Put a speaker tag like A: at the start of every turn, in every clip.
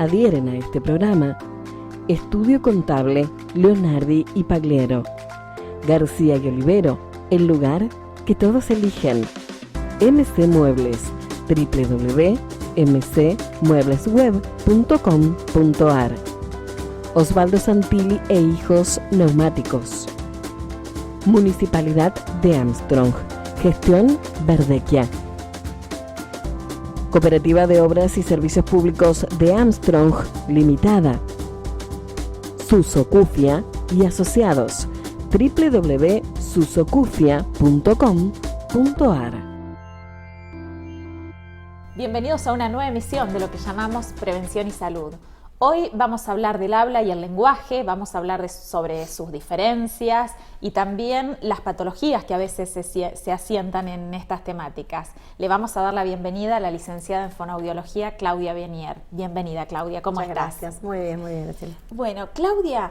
A: adhieren a este programa: Estudio Contable Leonardi y Pagliero, García y Olivero, el lugar que todos eligen. MC Muebles, www.mcmueblesweb.com.ar. Osvaldo Santilli e Hijos Neumáticos. Municipalidad de Armstrong. Gestión Verdequia. Cooperativa de Obras y Servicios Públicos de Armstrong Limitada. Susocufia y Asociados. www.susocufia.com.ar.
B: Bienvenidos a una nueva emisión de lo que llamamos Prevención y Salud. Hoy vamos a hablar del habla y el lenguaje, vamos a hablar sobre sus diferencias y también las patologías que a veces se asientan en estas temáticas. Le vamos a dar la bienvenida a la licenciada en Fonoaudiología, Claudia Benier. Bienvenida, Claudia, ¿cómo estás?
C: Gracias, muy bien, Graciela.
B: Bueno, Claudia,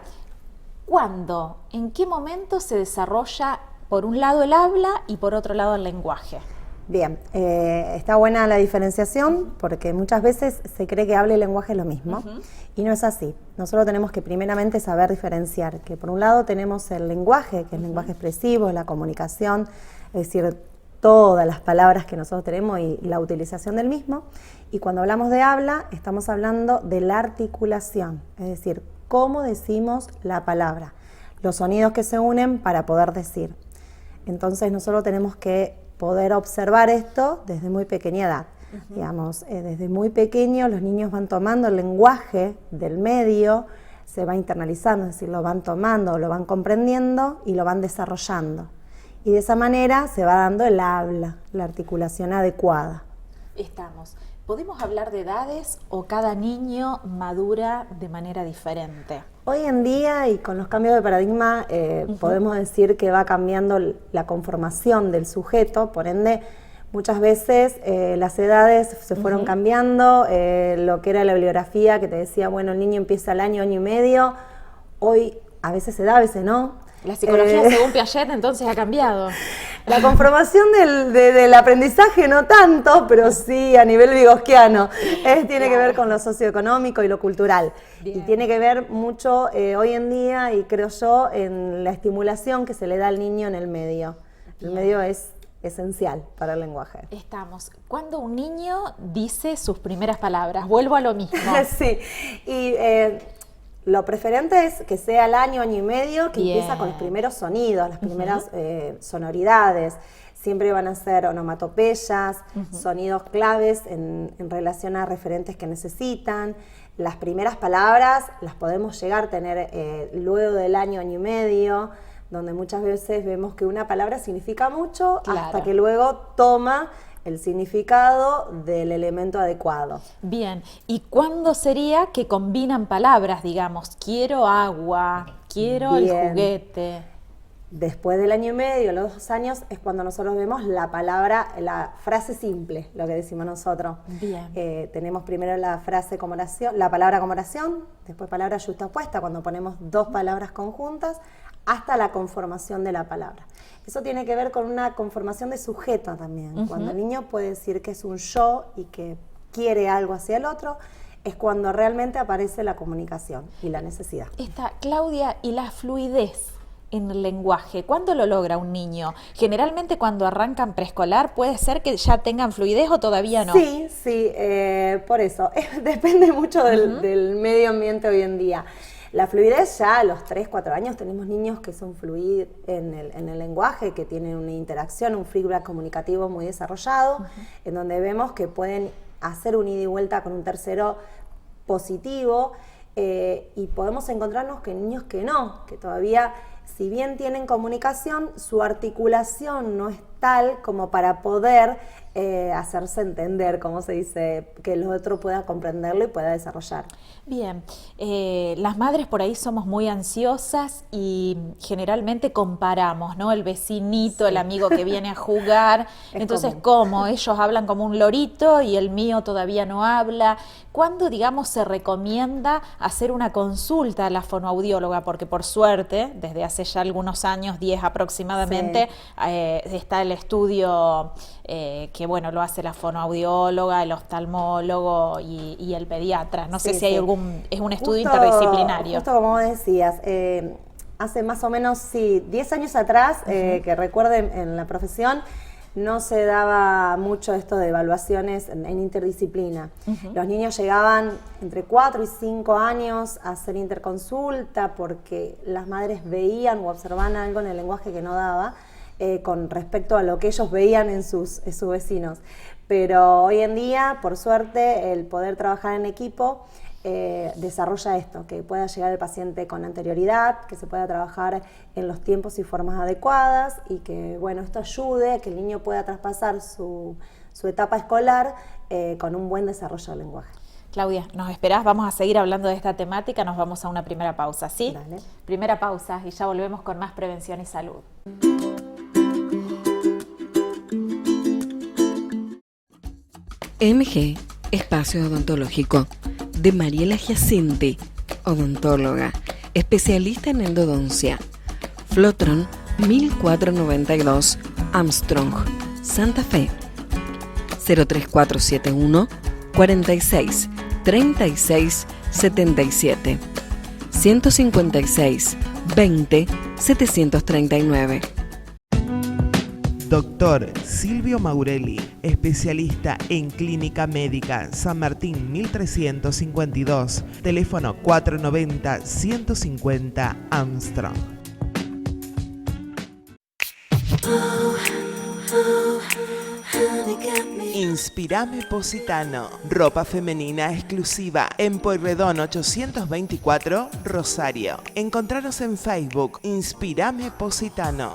B: ¿cuándo, en qué momento se desarrolla por un lado el habla y por otro lado el lenguaje?
C: Bien, está buena la diferenciación porque muchas veces se cree que habla y lenguaje es lo mismo y no es así. Nosotros tenemos que primeramente saber diferenciar que por un lado tenemos el lenguaje, que es el lenguaje expresivo, la comunicación, es decir, todas las palabras que nosotros tenemos y la utilización del mismo. Y cuando hablamos de habla, estamos hablando de la articulación, es decir, cómo decimos la palabra, los sonidos que se unen para poder decir. Entonces nosotros tenemos que poder observar esto desde muy pequeña edad. Digamos, desde muy pequeño los niños van tomando el lenguaje del medio, se va internalizando, es decir, lo van tomando, lo van comprendiendo y lo van desarrollando. Y de esa manera se va dando el habla, la articulación adecuada.
B: ¿Podemos hablar de edades o cada niño madura de manera diferente?
C: Hoy en día y con los cambios de paradigma podemos decir que va cambiando la conformación del sujeto, por ende muchas veces las edades se fueron cambiando, lo que era la bibliografía que te decía, bueno, el niño empieza al año y medio, hoy a veces se da, a veces no.
B: La psicología según Piaget entonces ha cambiado.
C: La conformación del aprendizaje no tanto, pero sí a nivel vygotsquiano. Tiene que ver con lo socioeconómico y lo cultural. Bien. Y tiene que ver mucho hoy en día, y creo yo, en la estimulación que se le da al niño en el medio. El medio es esencial para el lenguaje.
B: ¿Cuándo un niño dice sus primeras palabras? Vuelvo a lo mismo.
C: Sí, y lo preferente es que sea al año y medio, que empieza con los primeros sonidos, las primeras sonoridades. Siempre van a ser onomatopeyas, sonidos claves en relación a referentes que necesitan. Las primeras palabras las podemos llegar a tener luego del año y medio, donde muchas veces vemos que una palabra significa mucho, hasta que luego toma el significado del elemento adecuado.
B: Bien, ¿y cuándo sería que combinan palabras, digamos, quiero agua, quiero el juguete?
C: Después del año y medio, los 2 años, es cuando nosotros vemos la palabra, la frase simple, lo que decimos nosotros.
B: Bien.
C: Tenemos primero la frase como oración, la palabra como oración, después palabra yuxtapuesta, cuando ponemos 2 palabras conjuntas, hasta la conformación de la palabra. Eso tiene que ver con una conformación de sujeto también. Cuando el niño puede decir que es un yo y que quiere algo hacia el otro, es cuando realmente aparece la comunicación y la necesidad.
B: Claudia, ¿y la fluidez en el lenguaje? ¿Cuándo lo logra un niño? Generalmente cuando arrancan preescolar, ¿puede ser que ya tengan fluidez o todavía no?
C: Sí, por eso. Depende mucho del medio ambiente hoy en día. La fluidez ya a los 3, 4 años tenemos niños que son fluidos en el lenguaje, que tienen una interacción, un feedback comunicativo muy desarrollado, en donde vemos que pueden hacer un ida y vuelta con un tercero positivo, y podemos encontrarnos que niños que no, que todavía, si bien tienen comunicación, su articulación no es tal como para poder hacerse entender, como se dice, que el otro pueda comprenderlo y pueda desarrollar.
B: Bien, las madres por ahí somos muy ansiosas y generalmente comparamos, ¿no? El vecinito, el amigo que viene a jugar, entonces ¿cómo? Ellos hablan como un lorito y el mío todavía no habla. ¿Cuándo, digamos, se recomienda hacer una consulta a la fonoaudióloga? Porque por suerte, desde hace ya algunos años, 10 aproximadamente, está el estudio que, bueno, lo hace la fonoaudióloga, el oftalmólogo y el pediatra. No sé si hay es un estudio interdisciplinario.
C: Justo como vos decías, hace más o menos, 10 años atrás, que recuerden en la profesión, no se daba mucho esto de evaluaciones en interdisciplina. Los niños llegaban entre 4 y 5 años a hacer interconsulta porque las madres veían o observaban algo en el lenguaje que no daba con respecto a lo que ellos veían en sus vecinos. Pero hoy en día, por suerte, el poder trabajar en equipo desarrolla esto, que pueda llegar el paciente con anterioridad, que se pueda trabajar en los tiempos y formas adecuadas y que, bueno, esto ayude a que el niño pueda traspasar su etapa escolar con un buen desarrollo del lenguaje.
B: Claudia, ¿nos esperás? Vamos a seguir hablando de esta temática, nos vamos a una primera pausa, ¿sí?
C: Dale.
B: Primera pausa y ya volvemos con más prevención y salud.
A: MG, Espacio Odontológico, de Mariela Giacinti, odontóloga, especialista en endodoncia. Flotron 1492, Armstrong, Santa Fe. 03471 46 36 77 156 20 739.
D: Doctor Silvio Maurelli, especialista en clínica médica, San Martín 1352, teléfono 490-150 Armstrong. Inspirame Positano, ropa femenina exclusiva en Pueyrredón 824, Rosario. Encontranos en Facebook, Inspirame Positano.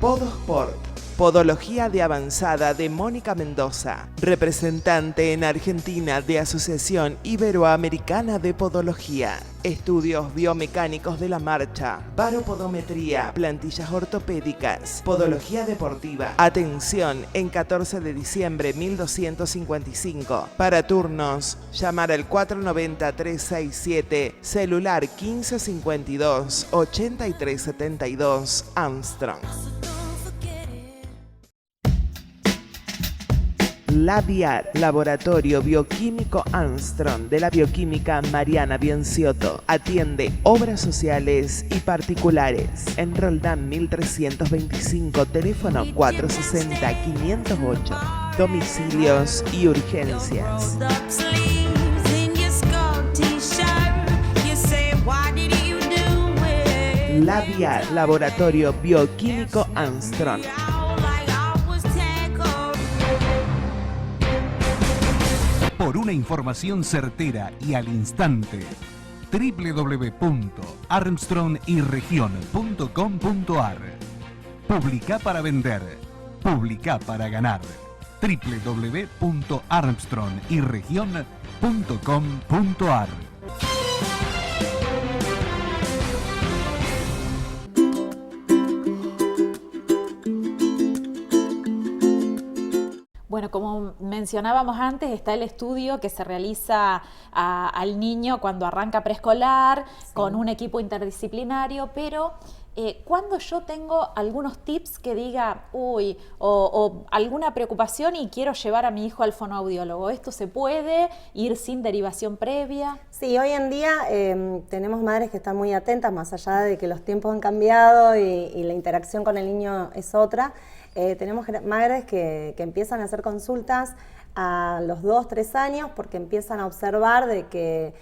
D: Podosport, podología de avanzada de Mónica Mendoza, representante en Argentina de Asociación Iberoamericana de Podología. Estudios biomecánicos de la marcha, baropodometría, plantillas ortopédicas, podología deportiva. Atención, en 14 de diciembre 1255. Para turnos, llamar al 490-367, celular 1552-8372, Armstrong. Labiar, Laboratorio Bioquímico Armstrong de la Bioquímica Mariana Bienciotto. Atiende obras sociales y particulares. En Roldán 1325, teléfono 460-508. Domicilios y urgencias. Labiar, Laboratorio Bioquímico Armstrong.
E: Por una información certera y al instante, www.armstrongyrregion.com.ar. Publica para vender, publica para ganar. www.armstrongyrregion.com.ar.
B: Bueno, como mencionábamos antes, está el estudio que se realiza al niño cuando arranca preescolar, con un equipo interdisciplinario, pero cuando yo tengo algunos tips que diga, o alguna preocupación y quiero llevar a mi hijo al fonoaudiólogo, ¿esto se puede ir sin derivación previa?
C: Sí, hoy en día tenemos madres que están muy atentas, más allá de que los tiempos han cambiado y la interacción con el niño es otra. Tenemos madres que empiezan a hacer consultas a los 2, 3 años porque empiezan a observar de que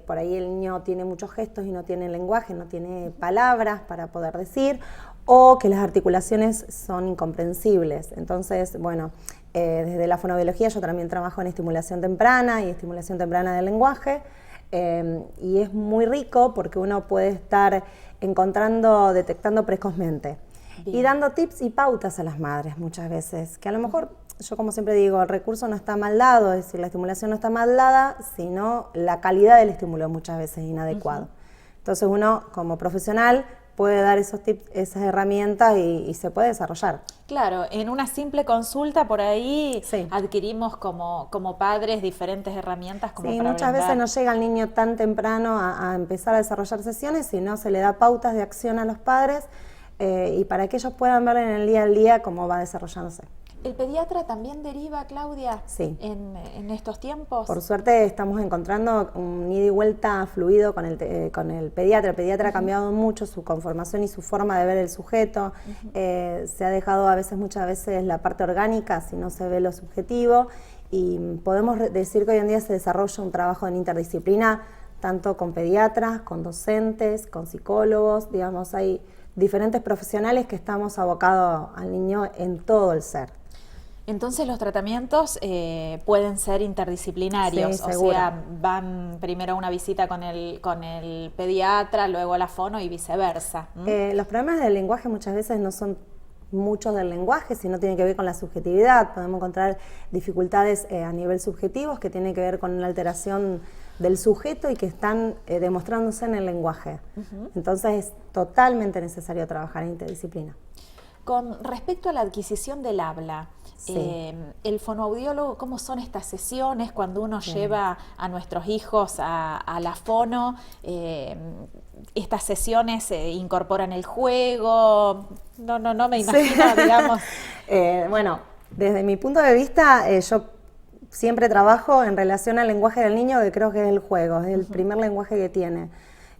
C: por ahí el niño tiene muchos gestos y no tiene lenguaje, no tiene palabras para poder decir, o que las articulaciones son incomprensibles. Entonces, bueno, desde la fonoaudiología yo también trabajo en estimulación temprana y estimulación temprana del lenguaje, y es muy rico porque uno puede estar detectando precozmente. Bien. Y dando tips y pautas a las madres muchas veces, que a lo mejor, yo como siempre digo, el recurso no está mal dado, es decir, la estimulación no está mal dada, sino la calidad del estímulo muchas veces es inadecuado. Entonces uno como profesional puede dar esos tips, esas herramientas y se puede desarrollar.
B: Claro, en una simple consulta por ahí
C: Sí.
B: adquirimos como padres diferentes herramientas como
C: Sí,
B: para
C: muchas veces
B: brindar.
C: no llega el niño tan temprano a empezar a desarrollar sesiones, sino se le da pautas de acción a los padres y para que ellos puedan ver en el día al día cómo va desarrollándose.
B: ¿El pediatra también deriva, Claudia,
C: Sí.
B: en estos tiempos?
C: Por suerte estamos encontrando un ida y vuelta fluido con el pediatra. El pediatra ha cambiado mucho su conformación y su forma de ver el sujeto. Se ha dejado muchas veces la parte orgánica, si no se ve lo subjetivo. Y podemos decir que hoy en día se desarrolla un trabajo en interdisciplina, tanto con pediatras, con docentes, con psicólogos. Digamos, hay diferentes profesionales que estamos abocados al niño en todo el ser.
B: Entonces los tratamientos pueden ser interdisciplinarios,
C: Sí,
B: o
C: seguro.
B: sea, van primero a una visita con el pediatra, luego a la fono y viceversa.
C: Los problemas del lenguaje muchas veces no son muchos del lenguaje, sino tienen que ver con la subjetividad. Podemos encontrar dificultades a nivel subjetivos que tienen que ver con una alteración del sujeto y que están demostrándose en el lenguaje. Entonces es totalmente necesario trabajar en interdisciplina.
B: Con respecto a la adquisición del habla,
C: Sí.
B: el fonoaudiólogo, ¿cómo son estas sesiones cuando uno lleva a nuestros hijos a la fono? ¿Estas sesiones incorporan el juego? No me imagino, digamos.
C: Bueno, desde mi punto de vista, yo siempre trabajo en relación al lenguaje del niño, que creo que es el juego, es el primer lenguaje que tiene.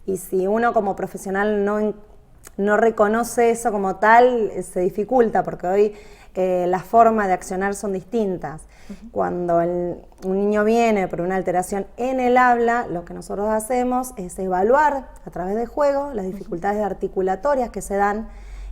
C: Y si uno como profesional no reconoce eso como tal, se dificulta, porque hoy las formas de accionar son distintas. Cuando un niño viene por una alteración en el habla, lo que nosotros hacemos es evaluar a través del juego las dificultades articulatorias que se dan.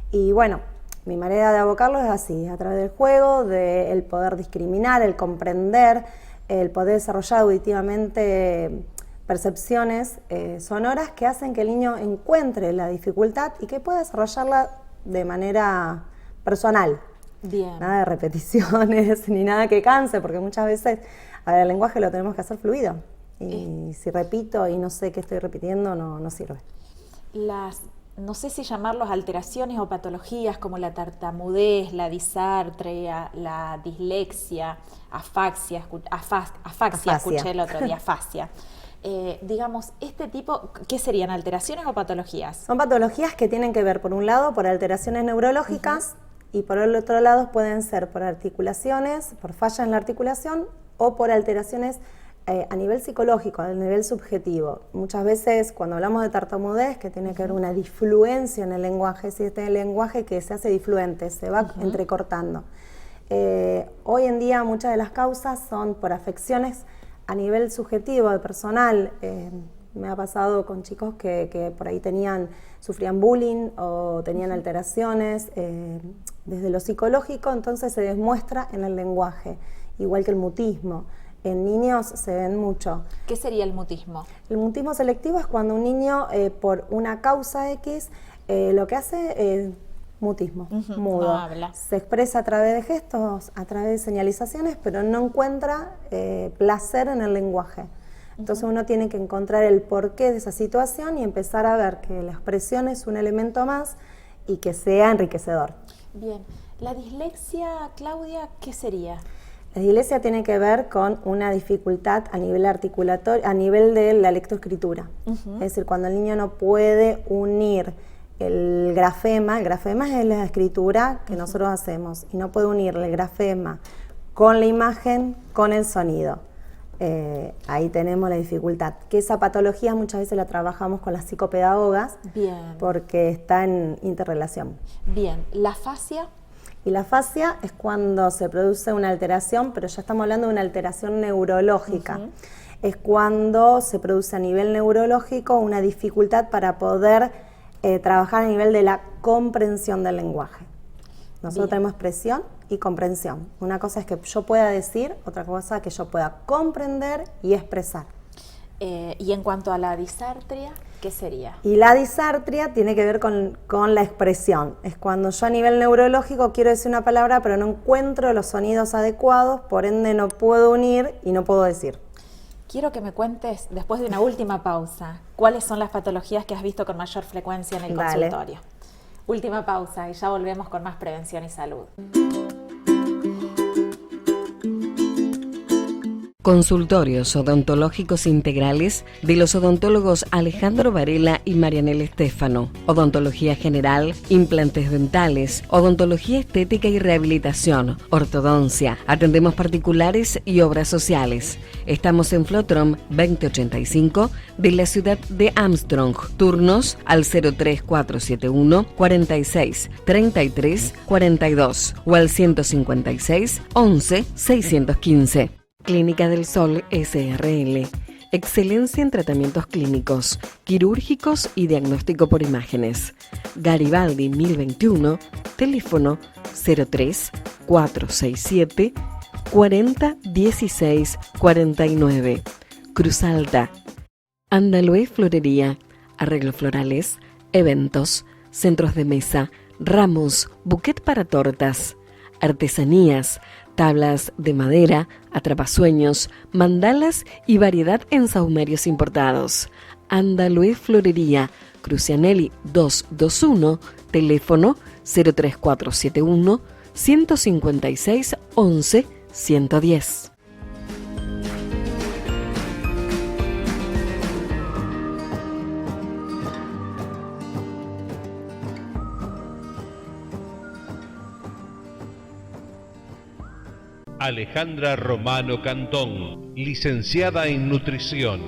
C: Y bueno, mi manera de abocarlo es así, a través del juego, del poder discriminar, el comprender, el poder desarrollar auditivamente percepciones sonoras que hacen que el niño encuentre la dificultad y que pueda desarrollarla de manera personal.
B: Bien.
C: Nada de repeticiones ni nada que canse, porque muchas veces el lenguaje lo tenemos que hacer fluido. Y si repito y no sé qué estoy repitiendo, no sirve.
B: No sé si llamarlos alteraciones o patologías como la tartamudez, la disartria, la dislexia, afaxia, escuché el otro día, afasia. Digamos, este tipo, ¿qué serían? ¿Alteraciones o patologías?
C: Son patologías que tienen que ver, por un lado, por alteraciones neurológicas y por el otro lado pueden ser por articulaciones, por fallas en la articulación o por alteraciones a nivel psicológico, a nivel subjetivo. Muchas veces cuando hablamos de tartamudez, que tiene que ver una disfluencia en el lenguaje, es este lenguaje que se hace difluente, se va entrecortando. Hoy en día muchas de las causas son por afecciones a nivel subjetivo, de personal. Me ha pasado con chicos que por ahí sufrían bullying o tenían alteraciones desde lo psicológico, entonces se demuestra en el lenguaje, igual que el mutismo. En niños se ven mucho.
B: ¿Qué sería el mutismo?
C: El mutismo selectivo es cuando un niño, por una causa X, lo que hace es mutismo, mudo.
B: No habla.
C: Se expresa a través de gestos, a través de señalizaciones, pero no encuentra placer en el lenguaje. Entonces uno tiene que encontrar el porqué de esa situación y empezar a ver que la expresión es un elemento más y que sea enriquecedor.
B: Bien. ¿La dislexia, Claudia, qué sería?
C: La dislexia tiene que ver con una dificultad a nivel articulatorio, a nivel de la lectoescritura. Es decir, cuando el niño no puede unir el grafema es la escritura que nosotros hacemos, y no puede unir el grafema con la imagen, con el sonido. Ahí tenemos la dificultad, que esa patología muchas veces la trabajamos con las psicopedagogas.
B: Bien.
C: Porque está en interrelación.
B: Bien. ¿La afasia?
C: Y la afasia es cuando se produce una alteración, pero ya estamos hablando de una alteración neurológica. Es cuando se produce a nivel neurológico una dificultad para poder trabajar a nivel de la comprensión del lenguaje. Nosotros tenemos expresión y comprensión. Una cosa es que yo pueda decir, otra cosa es que yo pueda comprender y expresar.
B: Y en cuanto a la disartria, ¿qué sería?
C: Y la disartria tiene que ver con la expresión. Es cuando yo a nivel neurológico quiero decir una palabra, pero no encuentro los sonidos adecuados, por ende no puedo unir y no puedo decir.
B: Quiero que me cuentes, después de una última pausa, cuáles son las patologías que has visto con mayor frecuencia en el consultorio. Última pausa y ya volvemos con más prevención y salud.
A: Consultorios odontológicos integrales de los odontólogos Alejandro Varela y Marianela Estéfano. Odontología general, implantes dentales, odontología estética y rehabilitación, ortodoncia. Atendemos particulares y obras sociales. Estamos en Flotrom 2085 de la ciudad de Armstrong. Turnos al 03471 46 33 42 o al 156 11 615. Clínica del Sol SRL. Excelencia en tratamientos clínicos, quirúrgicos y diagnóstico por imágenes. Garibaldi 1021, teléfono 03 467 40 16 49. Cruz Alta. Andalue Florería. Arreglos florales, eventos, centros de mesa, ramos, buquet para tortas, artesanías, tablas de madera, atrapasueños, mandalas y variedad en sahumerios importados. Andalue Florería, Crucianelli 221, teléfono 03471 156 11 110.
F: Alejandra Romano Cantón, licenciada en nutrición.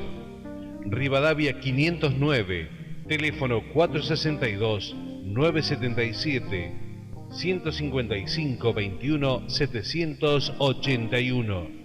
F: Rivadavia 509, teléfono 462-977, 155-21-781.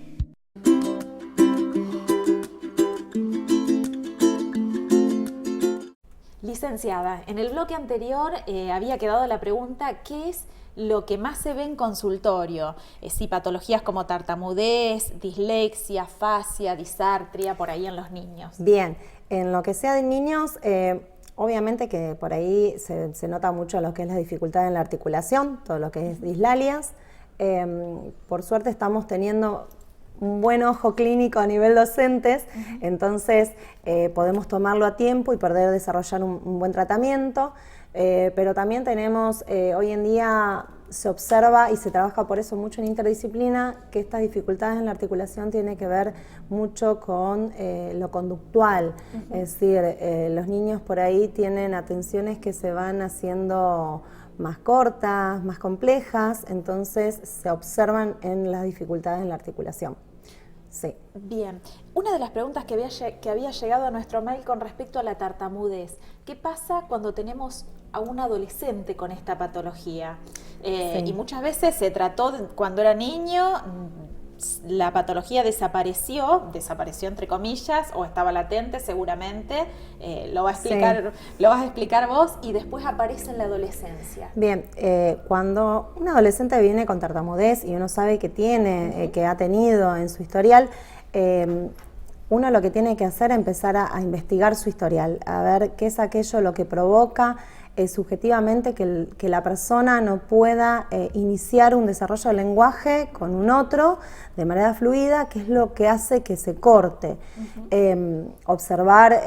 B: Licenciada, en el bloque anterior había quedado la pregunta, ¿qué es lo que más se ve en consultorio? Si patologías como tartamudez, dislexia, afasia, disartria, por ahí en los niños.
C: Bien, en lo que sea de niños, obviamente que por ahí se nota mucho lo que es la dificultad en la articulación, todo lo que es dislalias. Por suerte estamos teniendo un buen ojo clínico a nivel docentes, entonces podemos tomarlo a tiempo y poder desarrollar un buen tratamiento. Pero también tenemos, hoy en día se observa y se trabaja por eso mucho en interdisciplina, que estas dificultades en la articulación tienen que ver mucho con lo conductual. Es decir, los niños por ahí tienen atenciones que se van haciendo más cortas, más complejas, entonces se observan en las dificultades en la articulación. Sí.
B: Bien, una de las preguntas que había llegado a nuestro mail con respecto a la tartamudez, ¿qué pasa cuando tenemos a un adolescente con esta patología?
C: Sí.
B: Y muchas veces se trató cuando era niño, la patología desapareció entre comillas, o estaba latente seguramente, lo vas a explicar vos, y después aparece en la adolescencia.
C: Bien, cuando un adolescente viene con tartamudez y uno sabe que tiene, que ha tenido en su historial, uno lo que tiene que hacer es empezar a investigar su historial, a ver qué es aquello lo que provoca subjetivamente que la persona no pueda iniciar un desarrollo del lenguaje con un otro de manera fluida, qué es lo que hace que se corte. Observar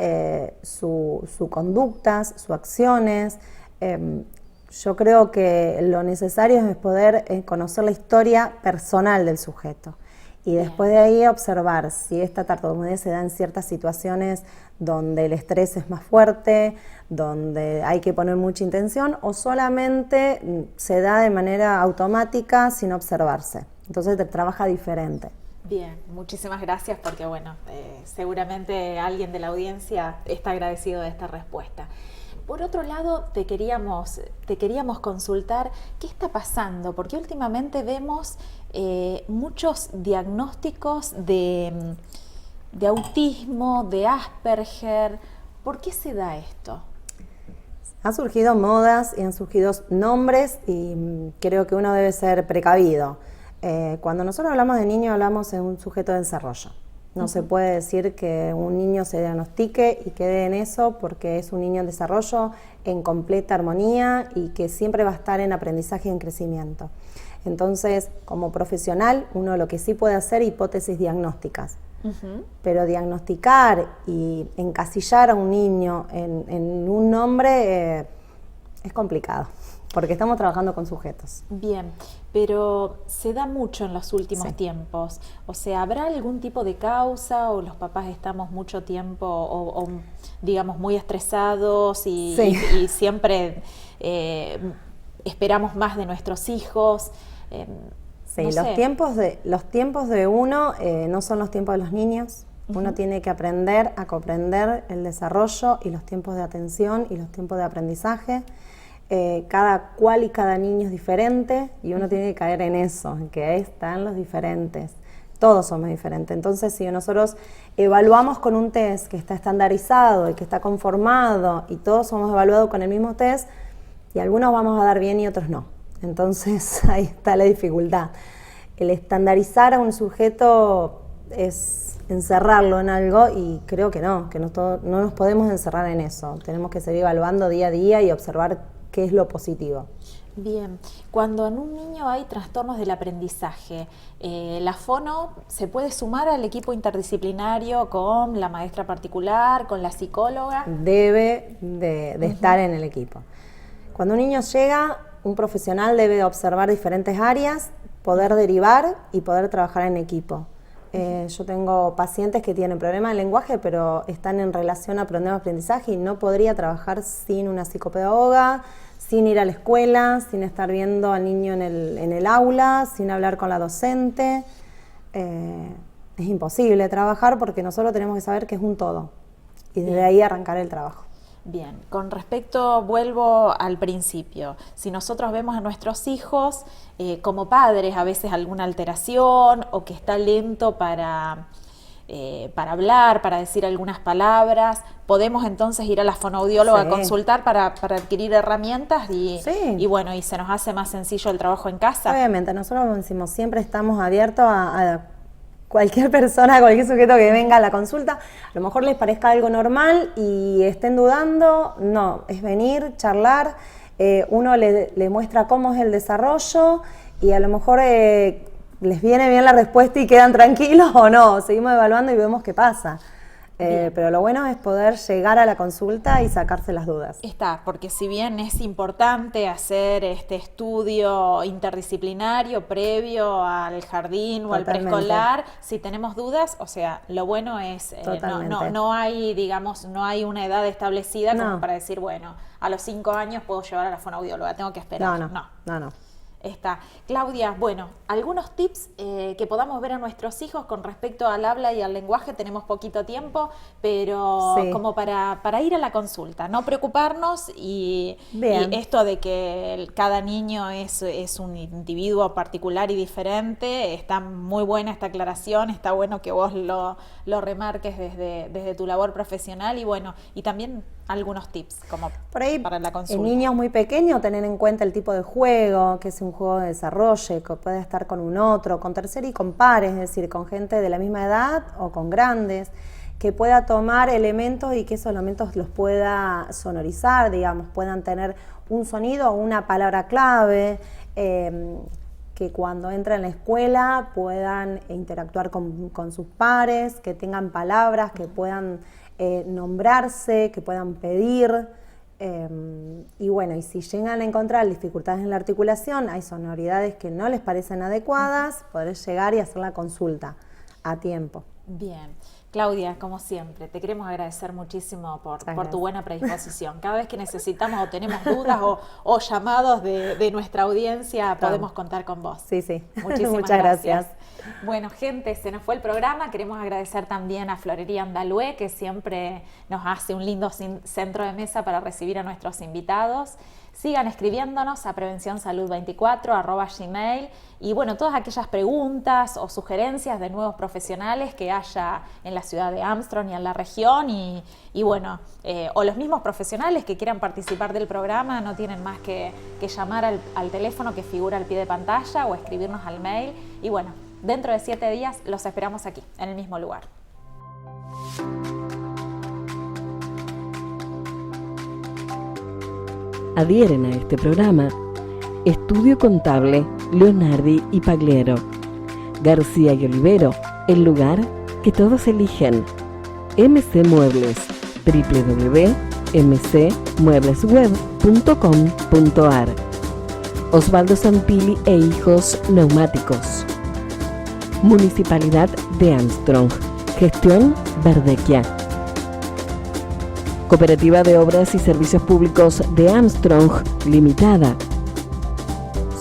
C: su conductas, sus acciones. Yo creo que lo necesario es poder conocer la historia personal del sujeto. Y después de ahí observar si esta tartamudez se da en ciertas situaciones donde el estrés es más fuerte, donde hay que poner mucha intención, o solamente se da de manera automática sin observarse. Entonces te trabaja diferente.
B: Bien, muchísimas gracias porque bueno, seguramente alguien de la audiencia está agradecido de esta respuesta. Por otro lado, te queríamos consultar qué está pasando, porque últimamente vemos muchos diagnósticos de autismo, de Asperger. ¿Por qué se da esto?
C: Han surgido modas y han surgido nombres y creo que uno debe ser precavido. Cuando nosotros hablamos de niño, hablamos de un sujeto de desarrollo. No se puede decir que un niño se diagnostique y quede en eso porque es un niño en desarrollo, en completa armonía y que siempre va a estar en aprendizaje y en crecimiento. Entonces, como profesional, uno lo que sí puede hacer es hipótesis diagnósticas. Pero diagnosticar y encasillar a un niño en un nombre es complicado, porque estamos trabajando con sujetos.
B: Bien, pero se da mucho en los últimos tiempos. O sea, ¿habrá algún tipo de causa o los papás estamos mucho tiempo o digamos, muy estresados y siempre esperamos más de nuestros hijos?
C: Sí,
B: no
C: los tiempos de uno no son los tiempos de los niños. Uno tiene que aprender a comprender el desarrollo y los tiempos de atención y los tiempos de aprendizaje. Cada cual y cada niño es diferente y uno tiene que caer en eso, en que están los diferentes. Todos somos diferentes. Entonces, si nosotros evaluamos con un test que está estandarizado y que está conformado y todos somos evaluados con el mismo test, y algunos vamos a dar bien y otros no. Entonces, ahí está la dificultad. El estandarizar a un sujeto es encerrarlo en algo y creo que no nos podemos encerrar en eso. Tenemos que seguir evaluando día a día y observar qué es lo positivo.
B: Bien, cuando en un niño hay trastornos del aprendizaje, ¿la fono se puede sumar al equipo interdisciplinario con la maestra particular, con la psicóloga?
C: Debe de estar en el equipo. Cuando un niño llega, un profesional debe observar diferentes áreas, poder derivar y poder trabajar en equipo. Yo tengo pacientes que tienen problemas de lenguaje, pero están en relación a problemas de aprendizaje y no podría trabajar sin una psicopedagoga, sin ir a la escuela, sin estar viendo al niño en el aula, sin hablar con la docente. Es imposible trabajar porque nosotros tenemos que saber que es un todo y desde ahí arrancar el trabajo.
B: Bien, con respecto, vuelvo al principio, si nosotros vemos a nuestros hijos como padres a veces alguna alteración o que está lento para hablar, para decir algunas palabras, podemos entonces ir a la fonoaudióloga a consultar para adquirir herramientas y bueno, y se nos hace más sencillo el trabajo en casa.
C: Obviamente, nosotros como decimos, siempre estamos abiertos a cualquier persona, cualquier sujeto que venga a la consulta. A lo mejor les parezca algo normal y estén dudando, no, es venir, charlar, uno le muestra cómo es el desarrollo y a lo mejor les viene bien la respuesta y quedan tranquilos o no, seguimos evaluando y vemos qué pasa. Pero lo bueno es poder llegar a la consulta y sacarse las dudas.
B: Está, porque si bien es importante hacer este estudio interdisciplinario previo al jardín o al preescolar, si tenemos dudas, o sea, lo bueno es, no hay, digamos, no hay una edad establecida como para decir, bueno, a los 5 años puedo llevar a la fonoaudióloga, tengo que esperar.
C: No.
B: Está. Claudia, bueno, algunos tips que podamos ver a nuestros hijos con respecto al habla y al lenguaje, tenemos poquito tiempo, pero como para ir a la consulta, no preocuparnos y esto de que cada niño es un individuo particular y diferente, está muy buena esta aclaración, está bueno que vos lo remarques desde tu labor profesional y bueno, y también algunos tips como
C: por ahí,
B: para la consulta.
C: En niños muy pequeños, tener en cuenta el tipo de juego, que es un juego de desarrollo, que puede estar con un otro, con tercer y con pares, es decir, con gente de la misma edad o con grandes, que pueda tomar elementos y que esos elementos los pueda sonorizar, digamos, puedan tener un sonido o una palabra clave, que cuando entran en la escuela puedan interactuar con sus pares, que tengan palabras, que puedan nombrarse, que puedan pedir, y bueno, y si llegan a encontrar dificultades en la articulación, hay sonoridades que no les parecen adecuadas, poder llegar y hacer la consulta a tiempo.
B: Bien. Claudia, como siempre, te queremos agradecer muchísimo por tu buena predisposición. Cada vez que necesitamos o tenemos dudas o llamados de nuestra audiencia, podemos contar con vos.
C: Sí.
B: Muchísimas
C: Muchas gracias.
B: Bueno, gente, se nos fue el programa. Queremos agradecer también a Florería Andalue, que siempre nos hace un lindo centro de mesa para recibir a nuestros invitados. Sigan escribiéndonos a prevencionsalud24@gmail y bueno, todas aquellas preguntas o sugerencias de nuevos profesionales que haya en la ciudad de Armstrong y en la región y bueno, o los mismos profesionales que quieran participar del programa no tienen más que llamar al teléfono que figura al pie de pantalla o escribirnos al mail y bueno, dentro de 7 días los esperamos aquí, en el mismo lugar.
A: Adhieren a este programa Estudio Contable, Leonardi y Pagliero, García y Olivero, el lugar que todos eligen. MC Muebles, www.mcmueblesweb.com.ar. Osvaldo Santilli e Hijos Neumáticos. Municipalidad de Armstrong. Gestión Verdequia. Cooperativa de Obras y Servicios Públicos de Armstrong Limitada.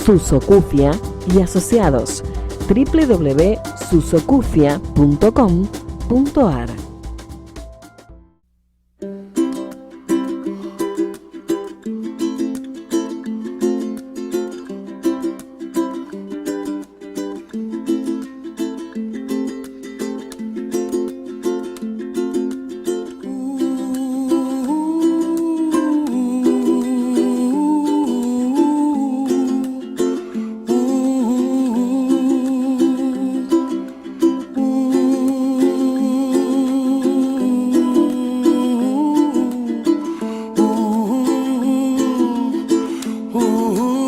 A: Susocufia y Asociados. www.susocufia.com.ar.
G: Ooh.